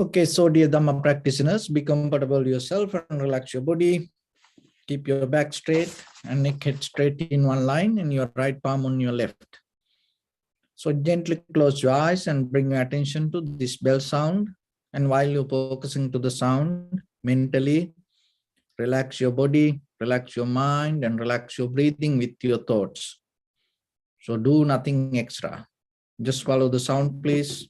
Okay, so dear Dhamma practitioners, be comfortable yourself and relax your body. Keep your back straight and neck head straight in one line and your right palm on your left. So gently close your eyes and bring your attention to this bell sound. And while you're focusing to the sound, mentally relax your body, relax your mind, and relax your breathing with your thoughts. So do nothing extra. Just follow the sound, please.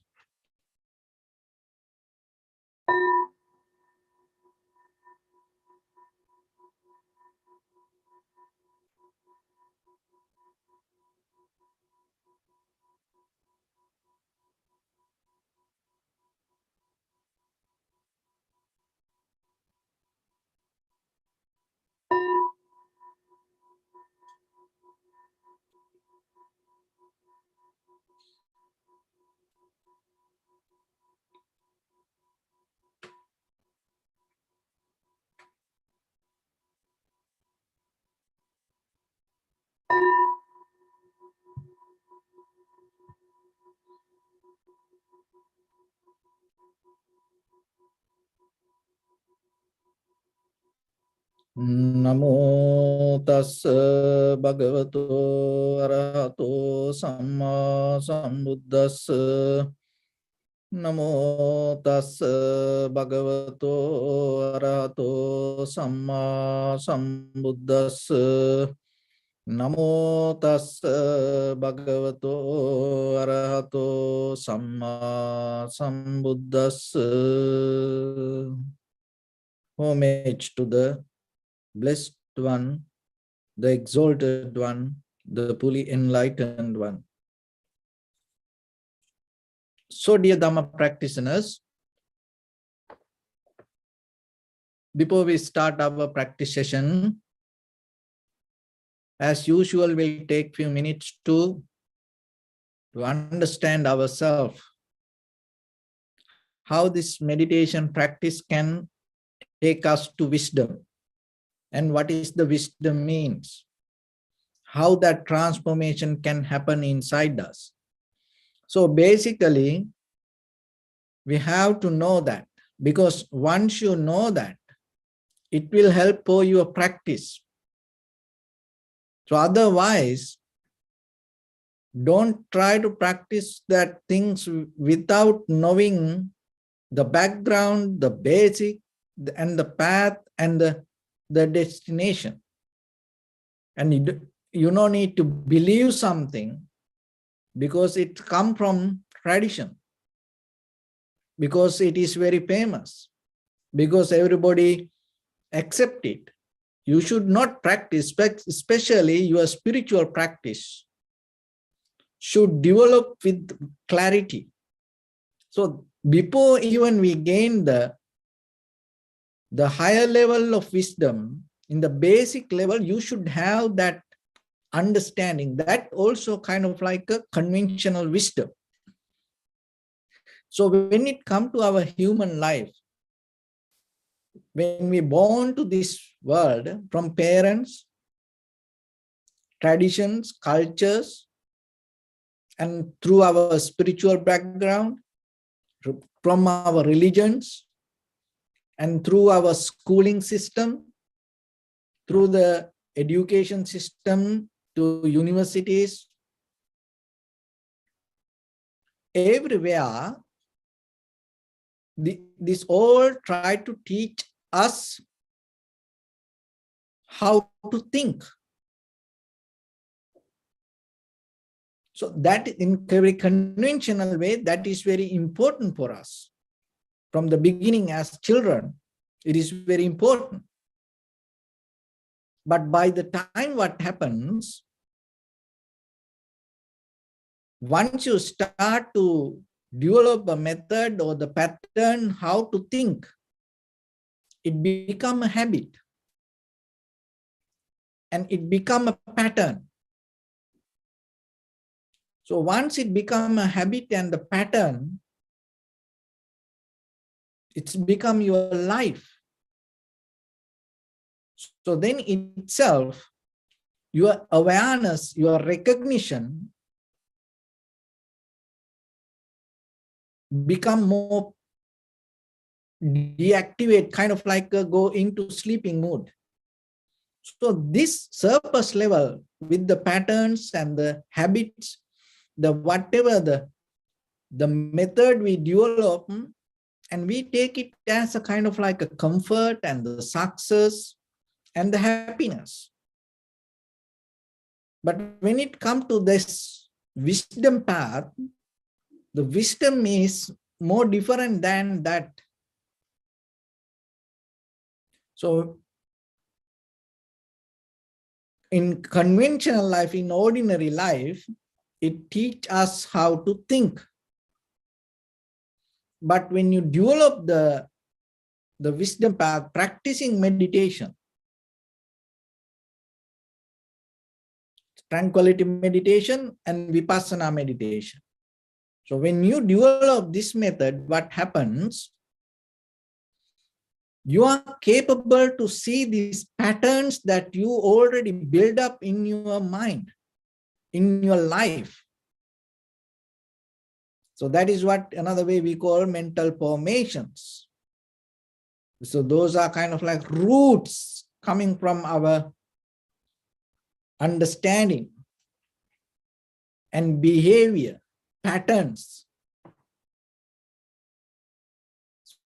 Namo tassa bhagavato arahato samma sambuddhassa. Namo tassa bhagavato arahato samma sambuddhassa. Namo tassa bhagavato arahato samma sambuddhassa. Homage to the Blessed One, the Exalted One, the fully enlightened One. So, dear Dhamma practitioners, before we start our practice session, as usual, we'll take few minutes to understand ourselves, how this meditation practice can take us to wisdom, and what is the wisdom means, how that transformation can happen inside us. So basically, we have to know that, because once you know that, it will help for your practice. So otherwise, don't try to practice that things without knowing the background, the basic, and the path, and the destination. And you don't need to believe something because it comes from tradition, because it is very famous, because everybody accept it. You should not practice, especially your spiritual practice should develop with clarity. So before even we gain the higher level of wisdom, in the basic level, you should have that understanding. That also kind of like a conventional wisdom. So when it comes to our human life, when we born to this world from parents, traditions, cultures, and through our spiritual background, from our religions, and through our schooling system, through the education system, to universities, everywhere, this all try to teach us how to think. So that in a very conventional way, that is very important for us. From the beginning as children, it is very important. But by the time what happens, once you start to develop a method or the pattern how to think, it becomes a habit. And it becomes a pattern. So once it becomes a habit and the pattern, it's become your life. So then itself, your awareness, your recognition become more deactivate, kind of like go into sleeping mode. So this surface level with the patterns and the habits, the whatever the method we develop, and we take it as a kind of like a comfort and the success and the happiness. But when it comes to this wisdom path, the wisdom is more different than that. So in conventional life, in ordinary life, it teaches us how to think. But when you develop the wisdom path, practicing meditation, tranquility meditation and vipassana meditation. So when you develop this method, what happens? You are capable to see these patterns that you already build up in your mind, in your life. So that is what another way we call mental formations. So those are kind of like roots coming from our understanding and behavior patterns.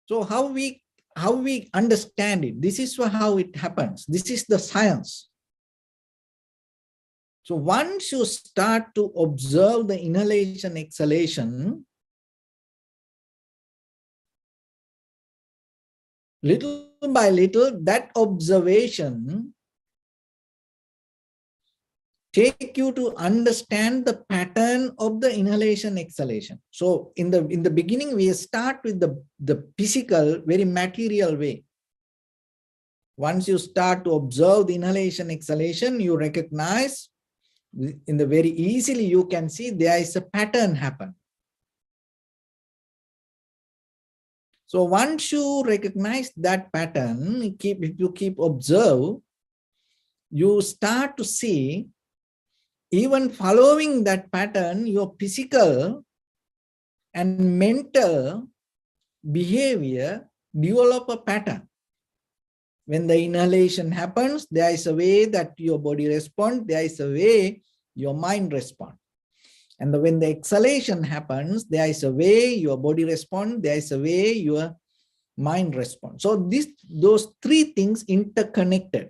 So how we understand it, this is how it happens. This is the science. So once you start to observe the inhalation, exhalation, little by little, that observation take you to understand the pattern of the inhalation, exhalation. So in the beginning, we start with the physical, very material way. Once you start to observe the inhalation, exhalation, you recognize in the very easily you can see there is a pattern happen. So once you recognize that pattern, if you keep observe, you start to see even following that pattern, your physical and mental behavior develop a pattern. When the inhalation happens, there is a way that your body responds, there is a way your mind responds. And when the exhalation happens, there is a way your body responds, there is a way your mind responds. So those three things interconnected: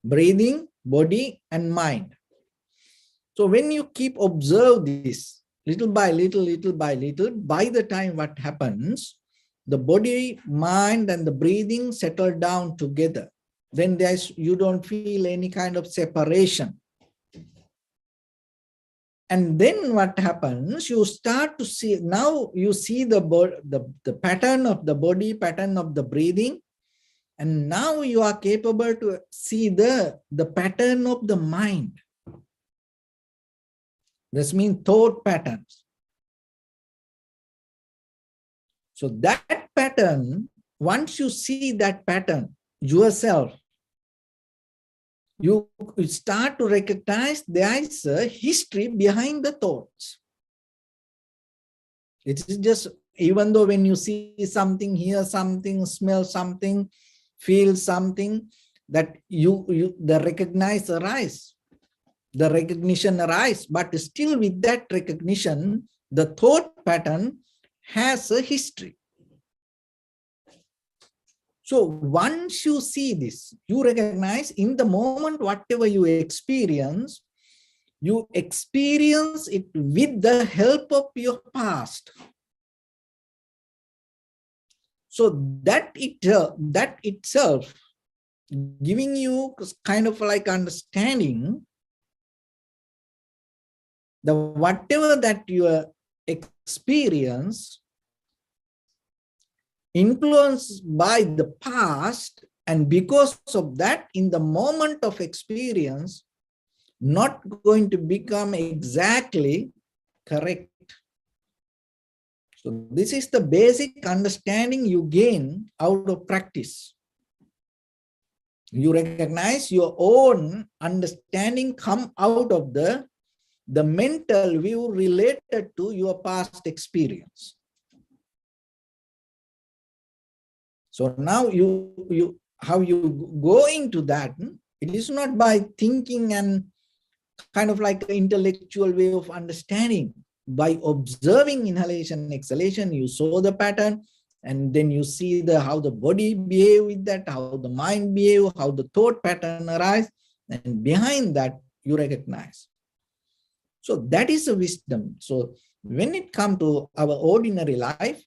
breathing, body, and mind. So when you keep observe this little by little, by the time what happens, the body, mind, and the breathing settle down together. Then you don't feel any kind of separation. And then what happens? You start to see, now you see the pattern of the body, pattern of the breathing, and now you are capable to see the pattern of the mind. This means thought patterns. So that pattern, once you see that pattern yourself, you start to recognize there is a history behind the thoughts. It is just, even though when you see something, hear something, smell something, feel something, that the recognition arise, but still with that recognition, the thought pattern has a history. So once you see this, you recognize in the moment, whatever you experience it with the help of your past. So that itself giving you kind of like understanding the whatever that you experience influenced by the past, and because of that, in the moment of experience, not going to become exactly correct. So this is the basic understanding you gain out of practice. You recognize your own understanding come out of the mental view related to your past experience. So now how you go into that, it is not by thinking and kind of like an intellectual way of understanding. By observing inhalation, exhalation, you saw the pattern, and then you see how the body behave with that, how the mind behave, how the thought pattern arise, and behind that you recognize. So that is a wisdom. So when it comes to our ordinary life,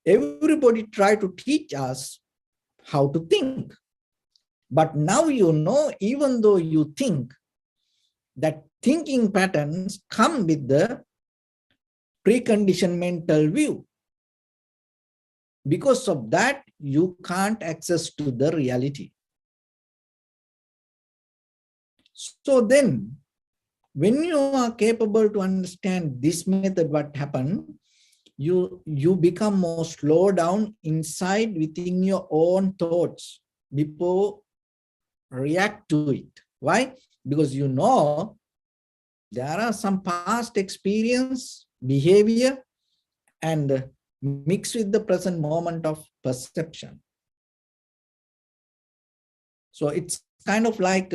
everybody try to teach us how to think. But now you know, even though you think, that thinking patterns come with the preconditioned mental view. Because of that, you can't access to the reality. So then, when you are capable to understand this method, what happened, you become more slow down inside within your own thoughts before react to it. Why? Because you know there are some past experience, behavior, and mixed with the present moment of perception. So it's kind of like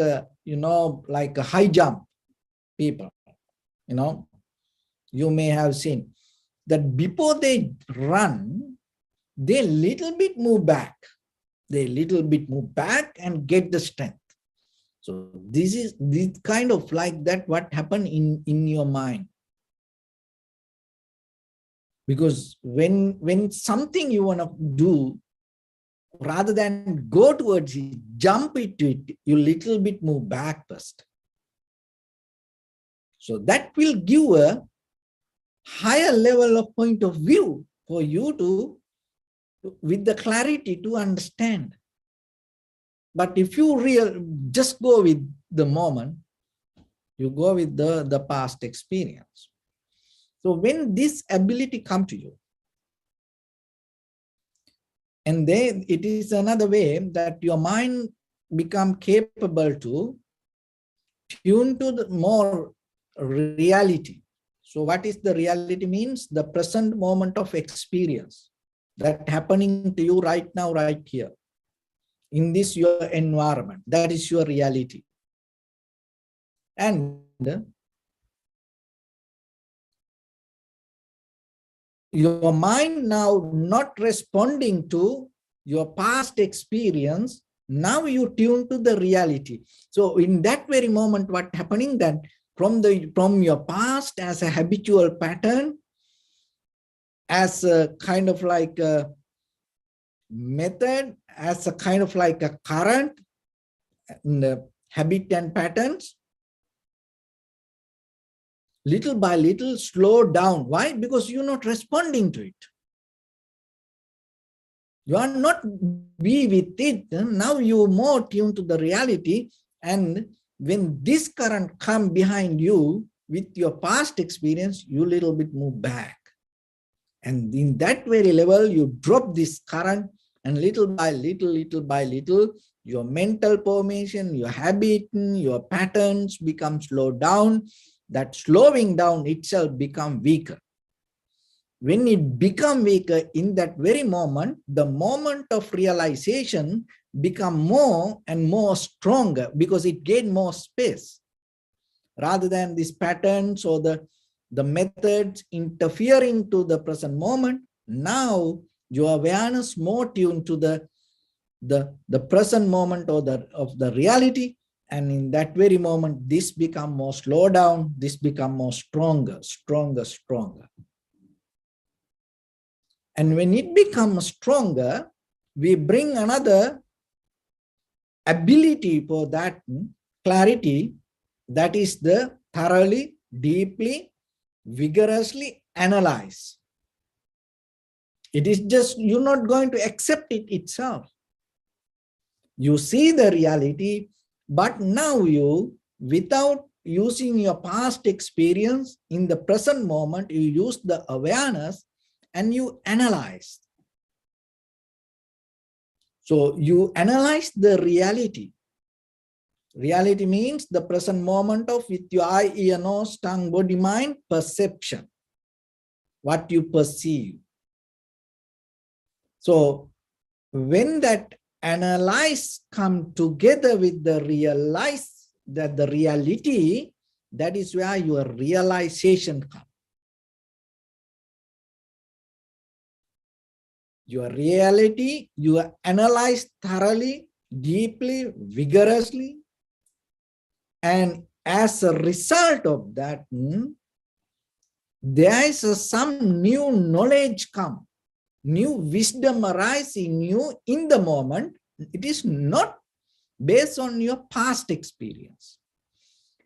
like a high jump people. You may have seen that before they run, they little bit move back. They little bit move back and get the strength. So this is this kind of like that what happened in your mind. Because when something you want to do, rather than go towards it, jump into it, you little bit move back first. So that will give a higher level of point of view for you to, with the clarity to understand. But if you just go with the moment, you go with the past experience. So when this ability comes to you, and then it is another way that your mind become capable to tune to the more reality. So what is the reality means? The present moment of experience that happening to you right now, right here, in this your environment. That is your reality. And your mind now not responding to your past experience, now you tune to the reality. So in that very moment, what happening then, from your past as a habitual pattern, as a kind of like a method, as a kind of like a current, and habit and patterns, little by little slow down. Why? Because you're not responding to it. You are not be with it. Now you more tuned to the reality. And when this current come behind you with your past experience, you little bit move back. And in that very level, you drop this current, and little by little, your mental formation, your habit, your patterns become slowed down. That slowing down itself become weaker. When it become weaker, in that very moment, the moment of realization become more and more stronger because it gain more space. Rather than these patterns or the methods interfering to the present moment, now your awareness more tuned to the present moment or of the reality. And in that very moment, this become more slow down, this become more stronger. And when it becomes stronger, we bring another ability for that clarity, that is the thoroughly, deeply, vigorously analyze. It is just, you're not going to accept it itself. You see the reality, but now you, without using your past experience, in the present moment, you use the awareness and you analyze. So you analyze the reality. Reality means the present moment of with your eye, ear, nose, tongue, body, mind, perception. What you perceive. So when that analyze come together with the realize, that the reality, that is where your realization comes. Your reality, you analyze thoroughly, deeply, vigorously, and as a result of that, there is some new knowledge come, new wisdom arise in you in the moment. It is not based on your past experience.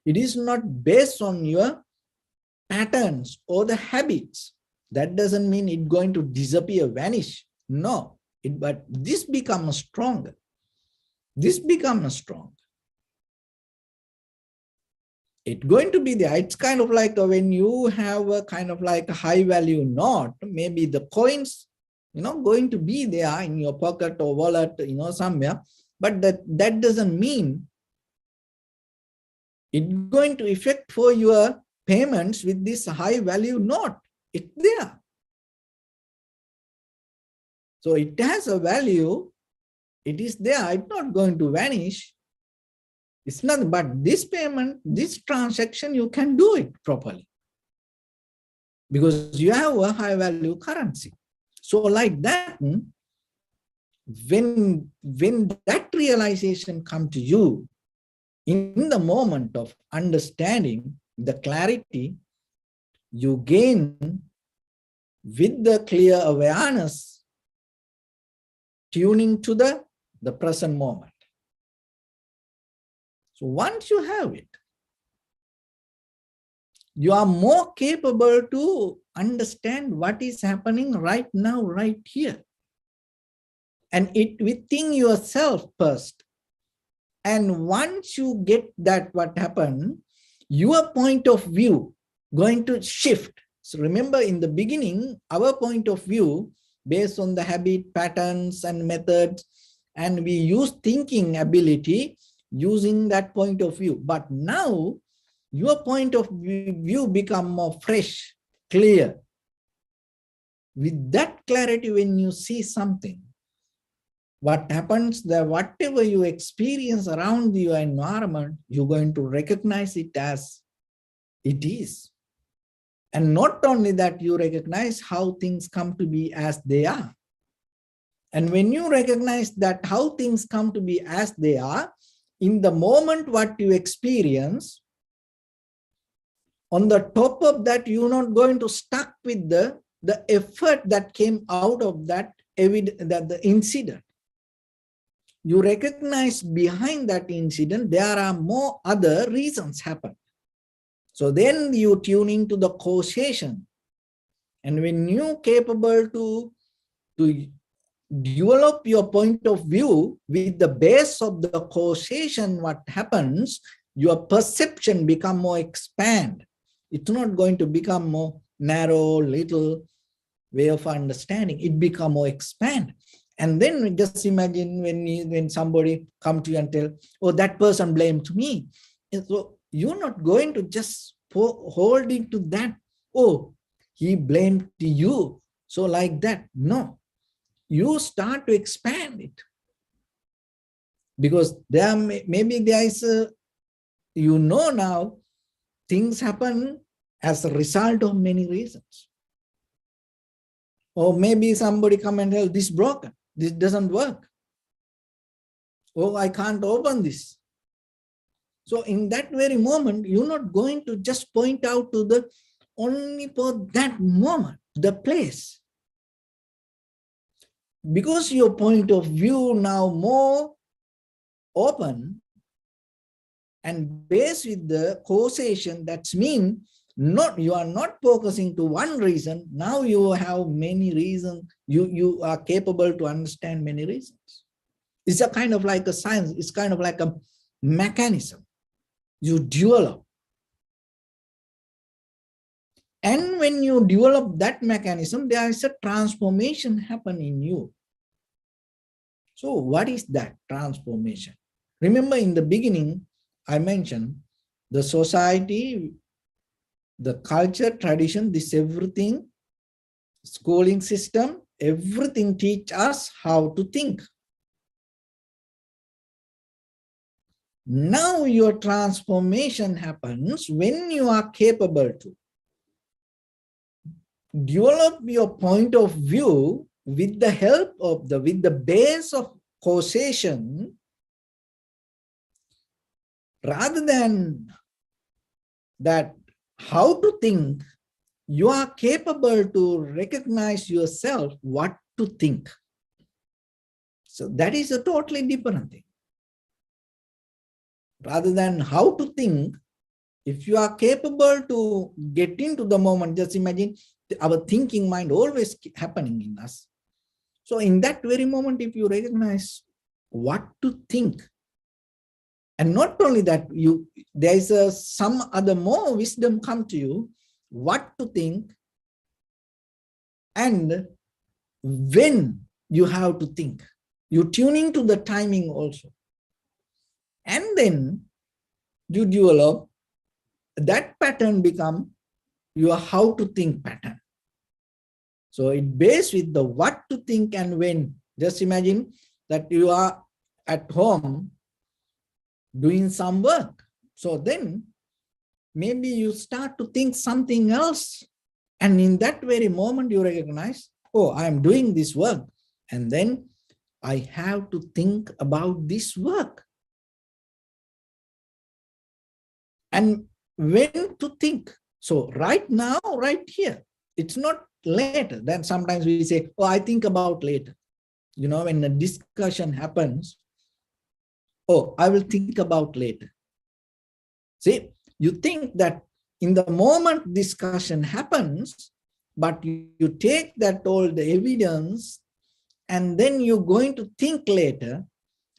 It is not based on your patterns or the habits. That doesn't mean it's going to disappear, vanish. No, but this becomes stronger. This becomes strong. It's going to be there. It's kind of like when you have a kind of like a high value note, maybe the coins, going to be there in your pocket or wallet, somewhere. But that doesn't mean it's going to affect for your payments with this high value note. It's there. So it has a value. It is there. It's not going to vanish. It's not, but this payment, this transaction, you can do it properly because you have a high value currency. So like that, when that realization comes to you, in the moment of understanding the clarity, you gain with the clear awareness, tuning to the present moment. So once you have it, you are more capable to understand what is happening right now, right here. And it within yourself first. And once you get that what happened, your point of view going to shift. So remember in the beginning, our point of view based on the habit, patterns and methods, and we use thinking ability using that point of view. But now your point of view become more fresh, clear. With that clarity, when you see something, what happens that whatever you experience around your environment, you're going to recognize it as it is. And not only that, you recognize how things come to be as they are. And when you recognize that how things come to be as they are, in the moment what you experience, on the top of that, you're not going to stuck with the effort that came out of the incident. You recognize behind that incident, there are more other reasons happen. So then you tune into the causation. And when you're capable to develop your point of view with the base of the causation, what happens, your perception become more expand. It's not going to become more narrow, little way of understanding. It become more expand. And then just imagine when somebody come to you and tell, oh, that person blamed me. And so you're not going to just hold into that, oh, he blamed you. So like that, no. You start to expand it. Because maybe there is now, things happen as a result of many reasons. Or maybe somebody come and tell, this broken. This doesn't work. Oh, I can't open this. So in that very moment, you're not going to just point out to only for that moment, the place. Because your point of view now more open and based with the causation, that's mean you are not focusing to one reason. Now you have many reasons. You are capable to understand many reasons. It's a kind of like a science. It's kind of like a mechanism. You develop. And when you develop that mechanism, there is a transformation happen in you. So what is that transformation? Remember in the beginning, I mentioned the society, the culture, tradition, this everything, schooling system, everything teach us how to think. Now your transformation happens when you are capable to develop your point of view with the help of with the base of causation, rather than that how to think. You are capable to recognize yourself what to think. So that is a totally different thing. Rather than how to think, if you are capable to get into the moment, just imagine our thinking mind always happening in us. So in that very moment, if you recognize what to think, and not only that, there is some other more wisdom come to you, what to think, and when you have to think. You tuning to the timing also. And then you develop, that pattern become your how to think pattern. So it based with the what to think and when. Just imagine that you are at home doing some work. So then maybe you start to think something else. And in that very moment, you recognize, oh, I am doing this work. And then I have to think about this work. And when to think. So right now, right here, it's not later. Then sometimes we say, oh, I think about later. You know, when a discussion happens, oh, I will think about later. See, you think that in the moment discussion happens, but you take that all the evidence and then you're going to think later.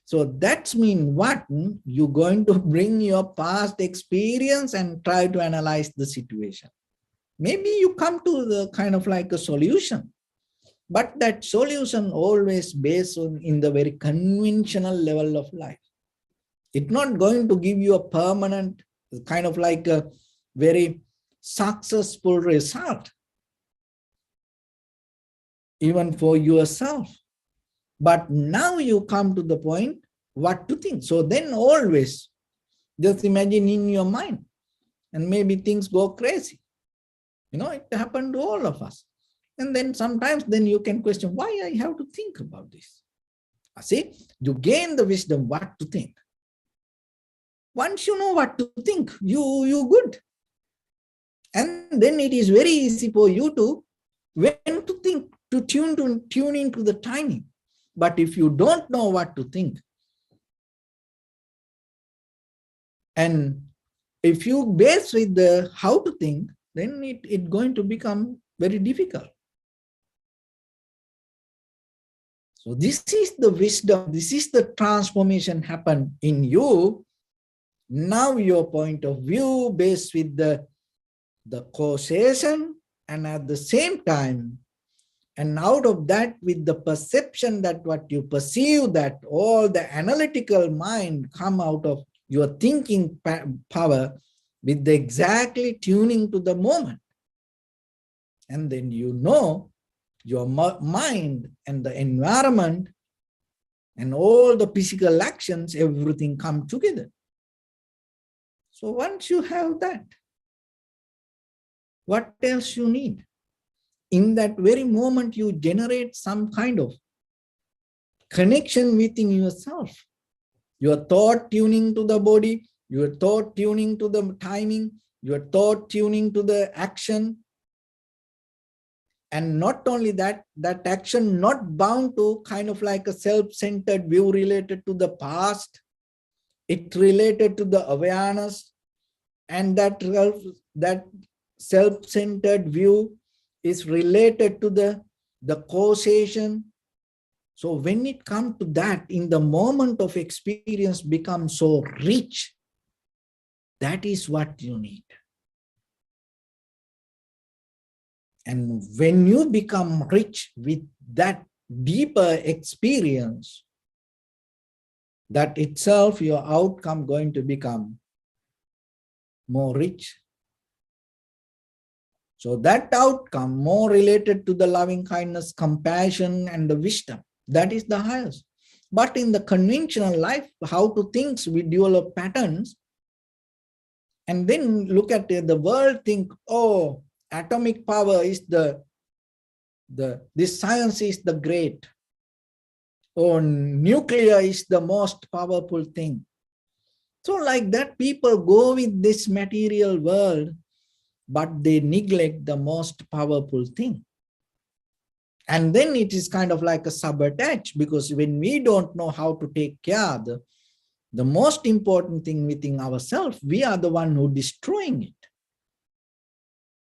So that means what? You're going to bring your past experience and try to analyze the situation. Maybe you come to the kind of like a solution, but that solution always based on in the very conventional level of life. It's not going to give you a permanent kind of like a very successful result, even for yourself. But now you come to the point what to think. So then always just imagine in your mind, and maybe things go crazy. You know, it happened to all of us. And then sometimes then you can question why I have to think about this. See, you gain the wisdom what to think. Once you know what to think, you good. And then it is very easy for you to when to think, to tune into the timing. But if you don't know what to think, and if you base with the how to think, then it's going to become very difficult. So this is the wisdom, this is the transformation happen in you. Now your point of view based with the causation, and at the same time, and out of that with the perception that what you perceive, that all the analytical mind come out of your thinking power with the exactly tuning to the moment. And then you know your mind and the environment and all the physical actions, everything come together. So once you have that, what else you need? In that very moment, you generate some kind of connection within yourself. Your thought tuning to the body, your thought tuning to the timing, your thought tuning to the action. And not only that, that action not bound to kind of like a self-centered view related to the past. It related to the awareness, and that self-centered view is related to the causation. So when it comes to that, in the moment of experience becomes so rich. That is what you need. And when you become rich with that deeper experience, that itself your outcome going to become more rich. So that outcome more related to the loving kindness, compassion, and the wisdom. That is the highest. But in the conventional life, how to think, we develop patterns and then look at the world, think, oh, atomic power is this science is the great. Oh, nuclear is the most powerful thing. So like that, people go with this material world, but they neglect the most powerful thing. And then it is kind of like a sabotage, because when we don't know how to take care, the most important thing within ourselves, we are the one who destroying it.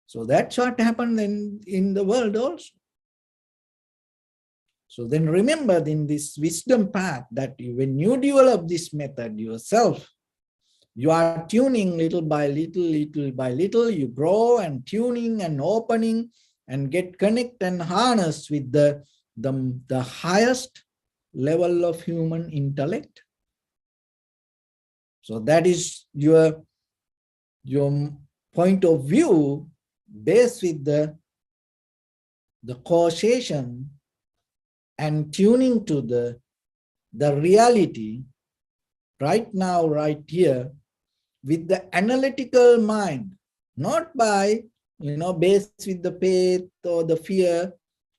So that's what happened in the world also. So then remember in this wisdom path that when you develop this method yourself, you are tuning little by little, you grow and tuning and opening and get connect and harness with the highest level of human intellect. So that is your point of view based with the causation and tuning to the reality right now, right here, with the analytical mind, not by, based with the faith or the fear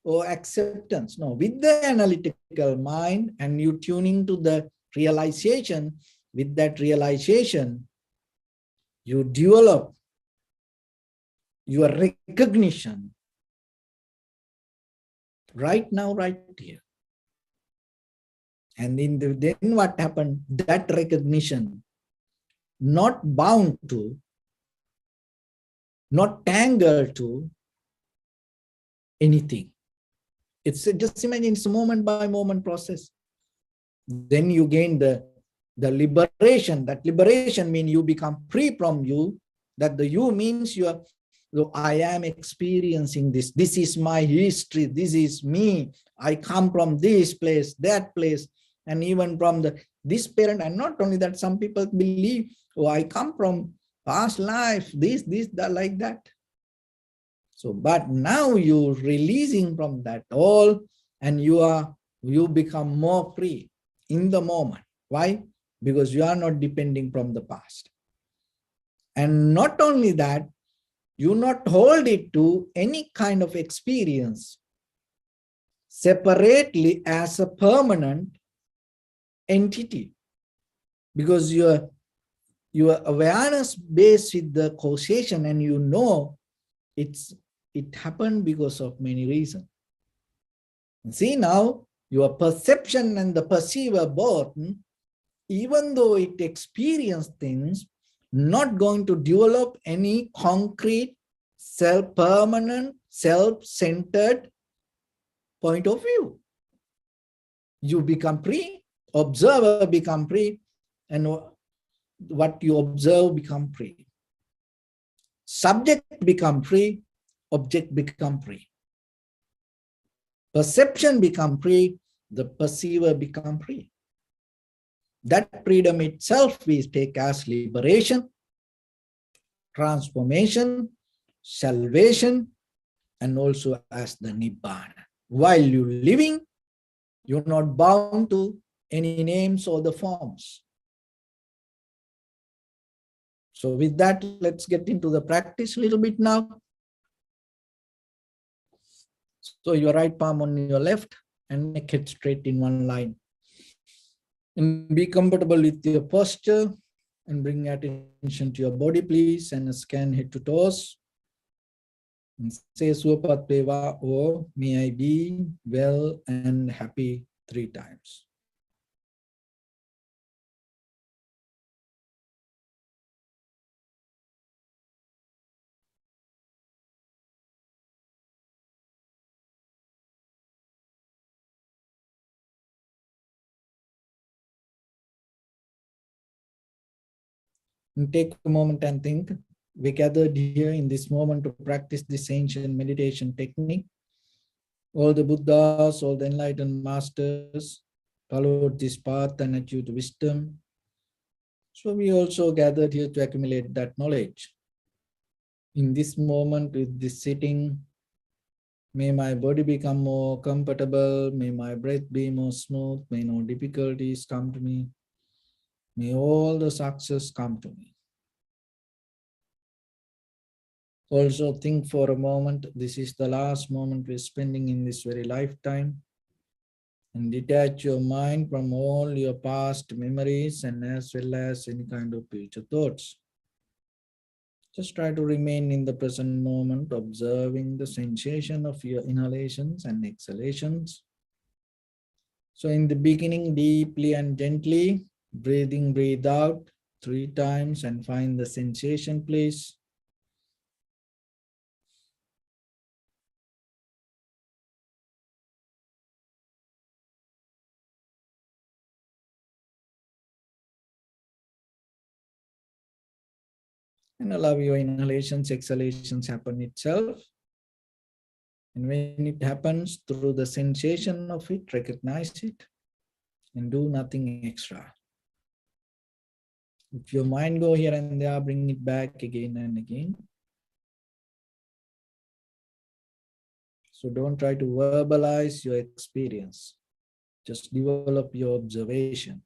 or acceptance. No, with the analytical mind, and you tuning to the realization. With that realization, you develop your recognition right now, right here. And then what happened? That recognition, not bound to, not tangled to anything. It's just imagine it's a moment by moment process. Then you gain the liberation. That liberation means you become free from you. That the you means you are, so I am experiencing this. This is my history. This is me. I come from this place, that place, and even from this parent. And not only that, some people believe, oh, I come from past life, this, that, like that. So, but now you're releasing from that all, and you become more free in the moment. Why? Because you are not depending from the past. And not only that, you not hold it to any kind of experience separately as a permanent entity, because your awareness based with the causation, and it happened because of many reasons. See, now your perception and the perceiver both, even though it experienced things, not going to develop any concrete, permanent, self-centered point of view. You become free, observer become free, and what you observe become free. Subject become free, object become free. Perception become free, the perceiver become free. That freedom itself we take as liberation, transformation, salvation, and also as the Nibbana. While you're living, you're not bound to any names or the forms. So with that, let's get into the practice a little bit now. So your right palm on your left and neck head straight in one line. And be comfortable with your posture and bring attention to your body, please, and scan head to toes. And say Suapat Peva, or may I be well and happy 3 times. And take a moment and think. We gathered here in this moment to practice this ancient meditation technique. All the Buddhas, all the enlightened masters followed this path and achieved wisdom. So we also gathered here to accumulate that knowledge. In this moment, with this sitting, may my body become more comfortable. May my breath be more smooth. May no difficulties come to me. May all the success come to me. Also think for a moment, this is the last moment we're spending in this very lifetime. And detach your mind from all your past memories and as well as any kind of future thoughts. Just try to remain in the present moment, observing the sensation of your inhalations and exhalations. So in the beginning, deeply and gently, breathe out 3 times and find the sensation, please. And allow your inhalations, exhalations happen itself. And when it happens, through the sensation of it, recognize it and do nothing extra. If your mind go here and there, bring it back again and again. So don't try to verbalize your experience. Just develop your observation.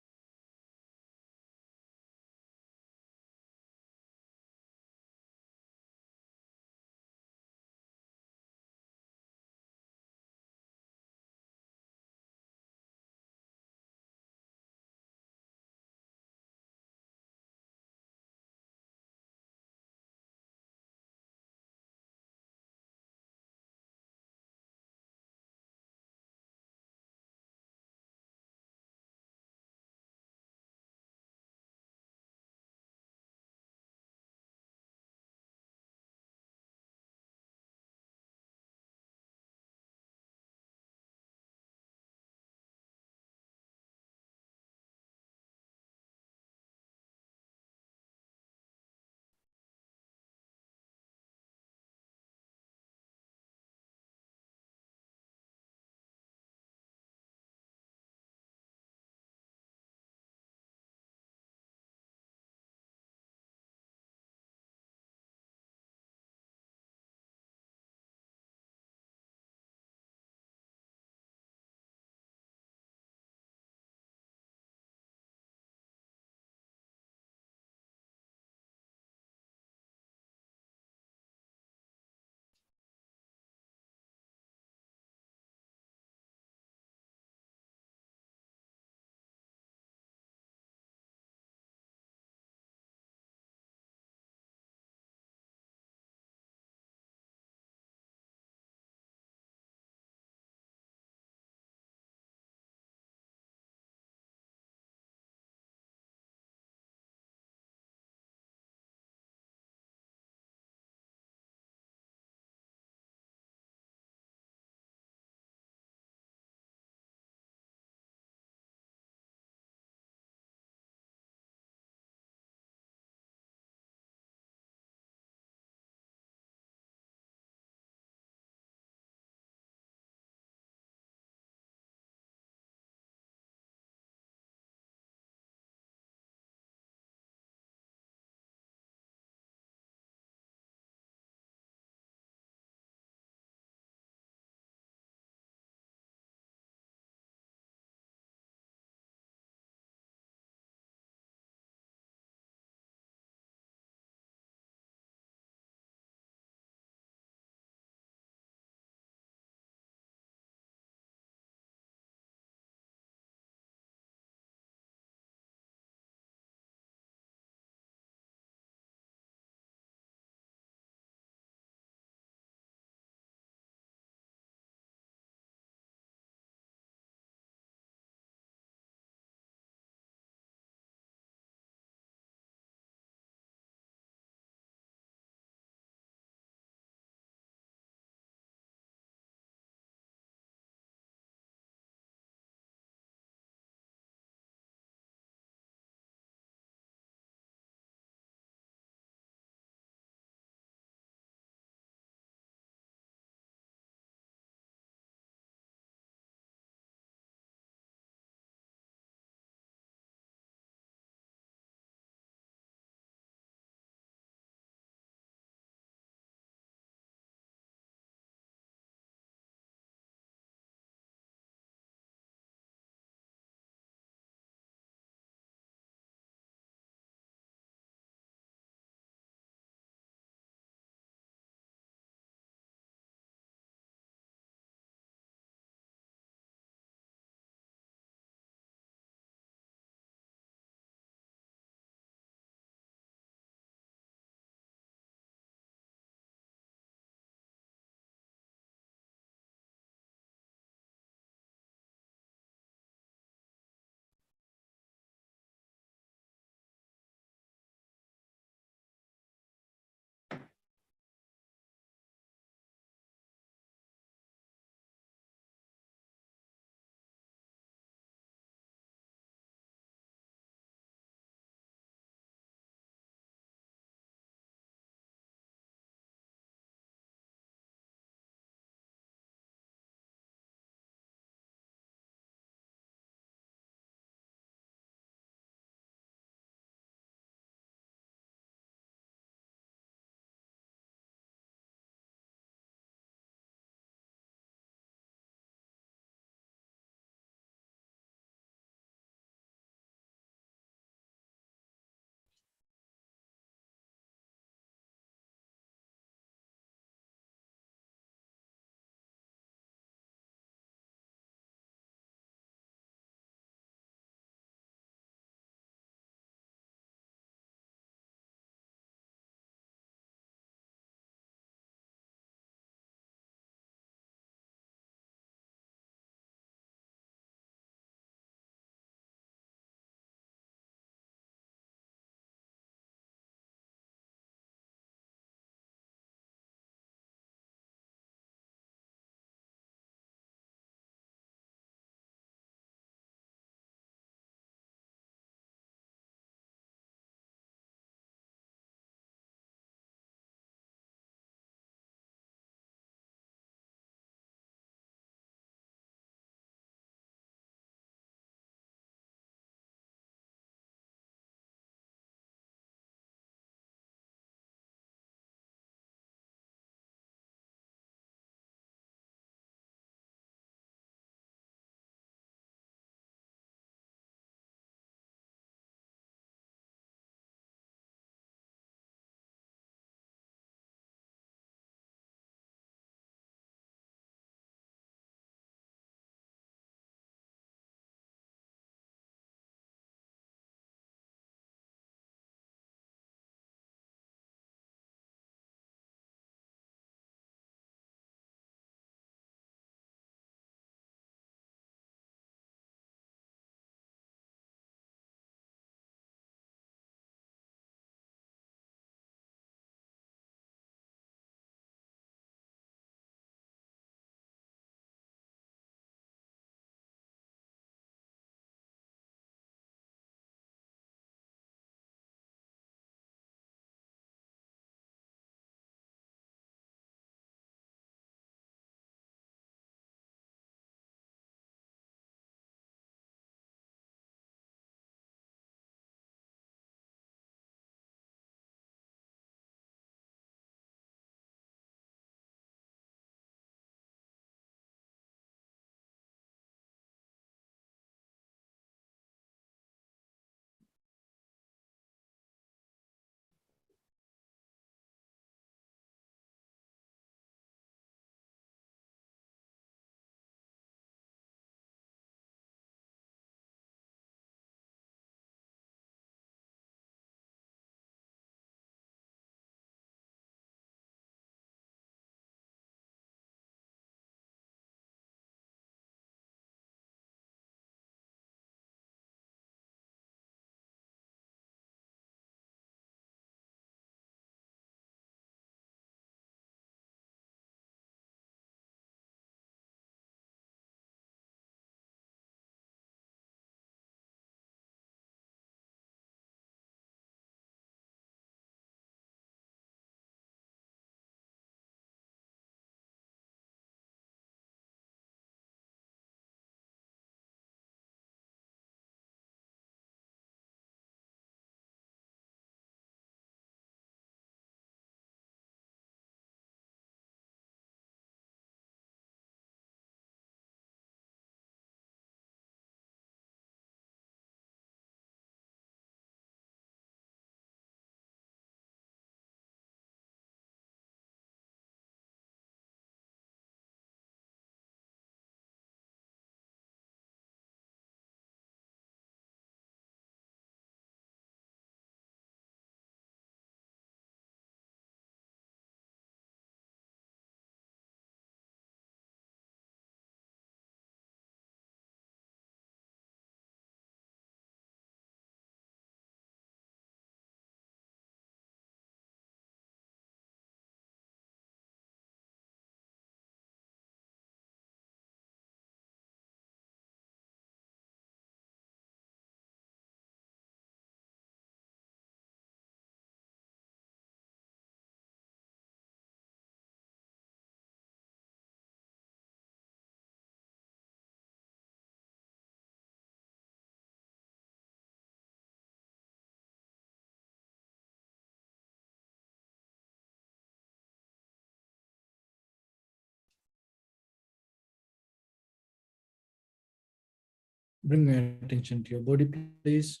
Bring your attention to your body, please.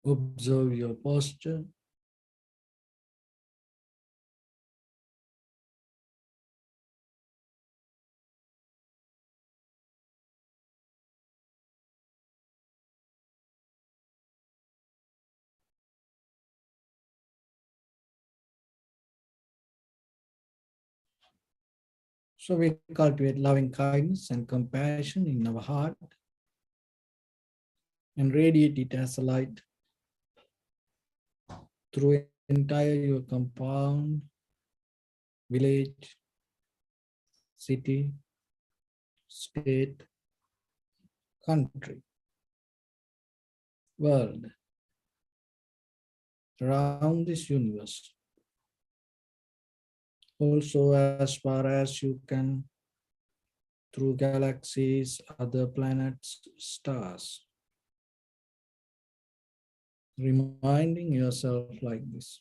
Observe your posture. So we cultivate loving kindness and compassion in our heart and radiate it as a light through entire your compound, village, city, state, country, world, around this universe. Also, as far as you can, through galaxies, other planets, stars. Reminding yourself like this.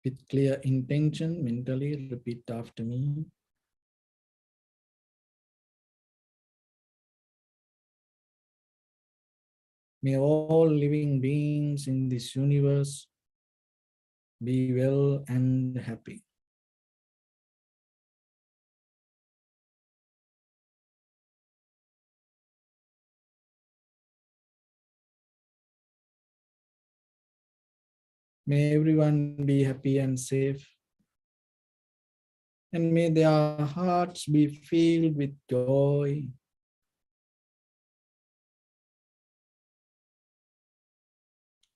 With clear intention, mentally repeat after me. May all living beings in this universe be well and happy. May everyone be happy and safe. And may their hearts be filled with joy.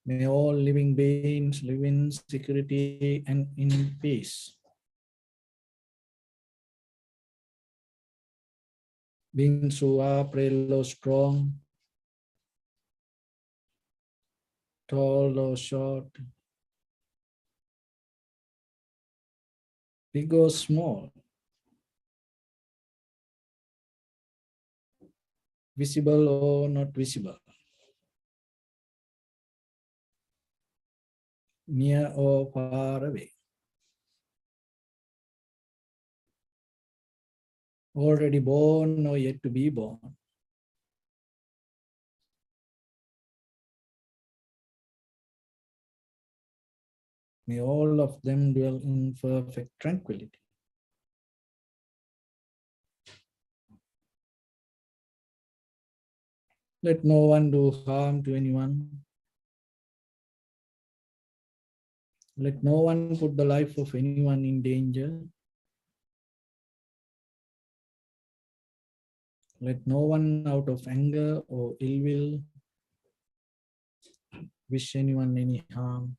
May all living beings live in security and in peace. Beings who are frail or strong, tall or short, big or small, visible or not visible, near or far away, already born or yet to be born. May all of them dwell in perfect tranquility. Let no one do harm to anyone. Let no one put the life of anyone in danger. Let no one out of anger or ill will wish anyone any harm.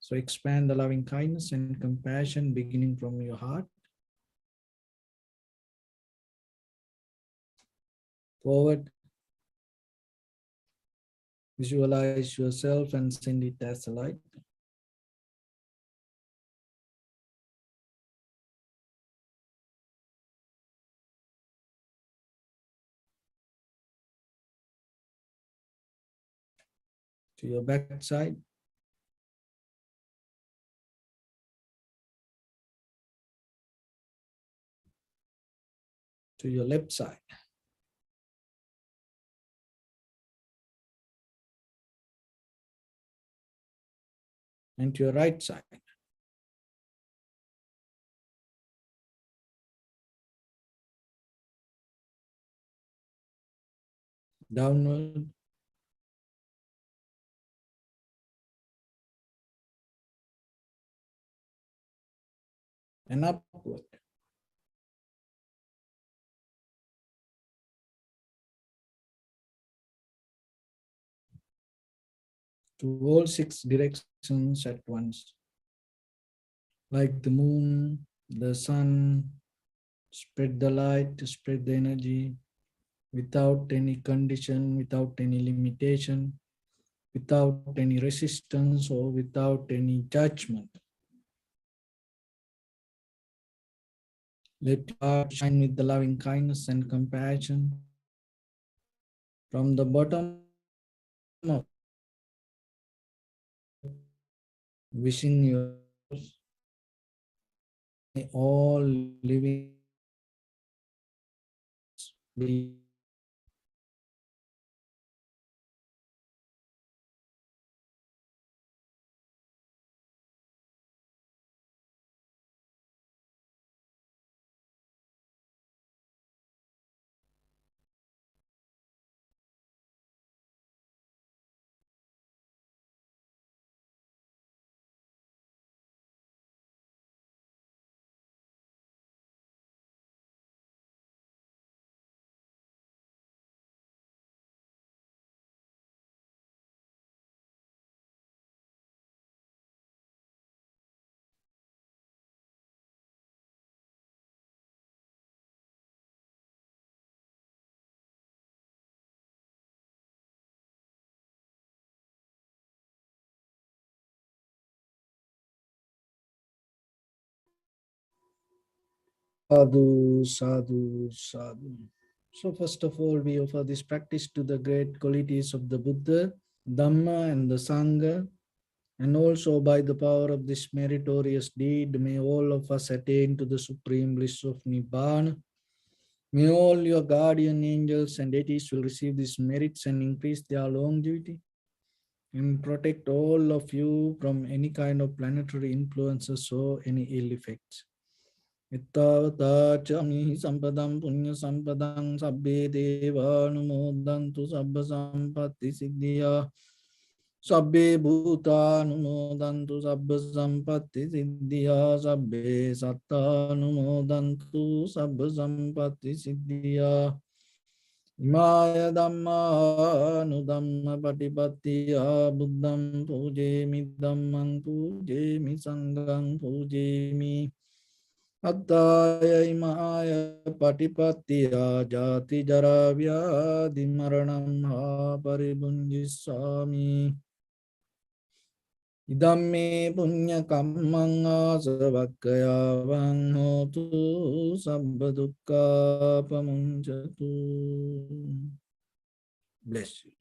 So expand the loving kindness and compassion beginning from your heart forward. Visualize yourself and send it as a light. To your backside. To your left side. And to your right side. Downward. And upward. To all six directions at once. Like the moon, the sun, spread the light, spread the energy without any condition, without any limitation, without any resistance or without any judgment. Let your heart shine with the loving kindness and compassion from the bottom of wishing you all living be sadhu, sadhu, sadhu. So first of all, we offer this practice to the great qualities of the Buddha, Dhamma and the Sangha. And also by the power of this meritorious deed, may all of us attain to the supreme bliss of Nibbana. May all your guardian angels and deities will receive these merits and increase their longevity and protect all of you from any kind of planetary influences or any ill effects. Ittavata chami sampadam punya sampadam sabbe deva anumodantu sabba sampatti siddhya sabbe bhuta anumodantu sabba sampatti siddhya sabbe satta anumodantu sabba sampatti siddhya Imaya Dhamma Nudhamma Patipattiya Buddham Pujemi Dhammam Pujemi Sangham Pujemi Attaya Imaya Patipattiya Jati Jara Vyadi Maranam Ha Paribunjisami Idamme Punya Kammang Asavakaya Vanhotu Sabba Dukkha Pamunchatu. Bless you.